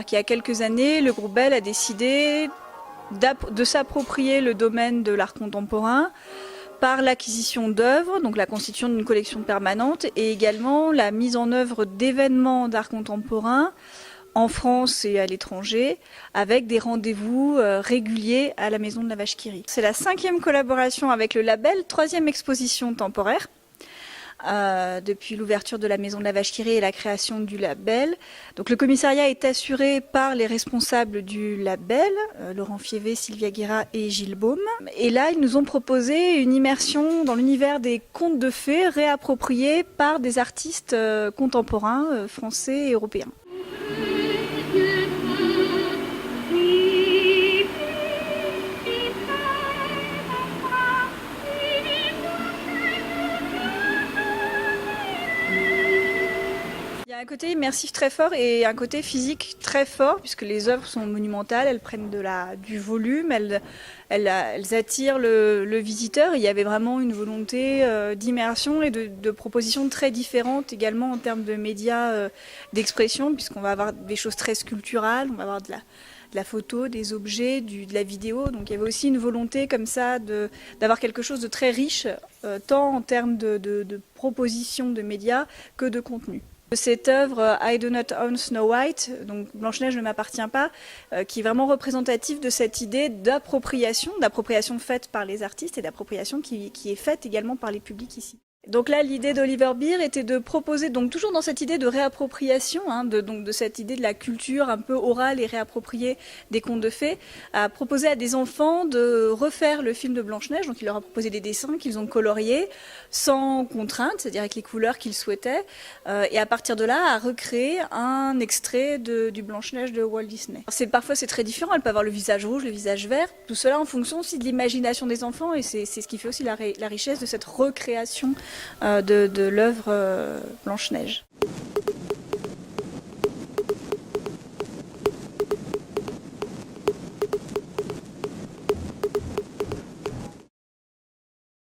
qu'il y a quelques années, le groupe Bell a décidé de s'approprier le domaine de l'art contemporain par l'acquisition d'œuvres, donc la constitution d'une collection permanente et également la mise en œuvre d'événements d'art contemporain en France et à l'étranger, avec des rendez-vous réguliers à la Maison de la Vache qui rit. C'est la 5e collaboration avec le label, 3e exposition temporaire. Depuis l'ouverture de la Maison de la Vache qui rit et la création du label. Donc le commissariat est assuré par les responsables du label, Laurent Fievé, Sylvia Guerra et Gilles Baume. Et là, ils nous ont proposé une immersion dans l'univers des contes de fées réappropriés par des artistes contemporains français et européens. Il y a un côté immersif très fort et un côté physique très fort, puisque les œuvres sont monumentales, elles prennent du volume, elles attirent le visiteur. Il y avait vraiment une volonté d'immersion et de propositions très différentes également en termes de médias d'expression, puisqu'on va avoir des choses très sculpturales, on va avoir de la photo, des objets, de la vidéo. Donc il y avait aussi une volonté comme ça d'avoir quelque chose de très riche, tant en termes de propositions de médias que de contenu. Cette œuvre I Do Not Own Snow White, donc Blanche-Neige ne m'appartient pas, qui est vraiment représentative de cette idée d'appropriation faite par les artistes et d'appropriation qui est faite également par les publics ici. Donc là, l'idée d'Oliver Beer était de proposer, donc toujours dans cette idée de réappropriation, de cette idée de la culture un peu orale et réappropriée des contes de fées, à proposer à des enfants de refaire le film de Blanche-Neige. Donc il leur a proposé des dessins qu'ils ont coloriés sans contrainte, c'est-à-dire avec les couleurs qu'ils souhaitaient, et à partir de là, à recréer un extrait du Blanche-Neige de Walt Disney. Parfois c'est très différent, elle peut avoir le visage rouge, le visage vert, tout cela en fonction aussi de l'imagination des enfants, et c'est ce qui fait aussi la richesse de cette recréation de l'œuvre Blanche-Neige.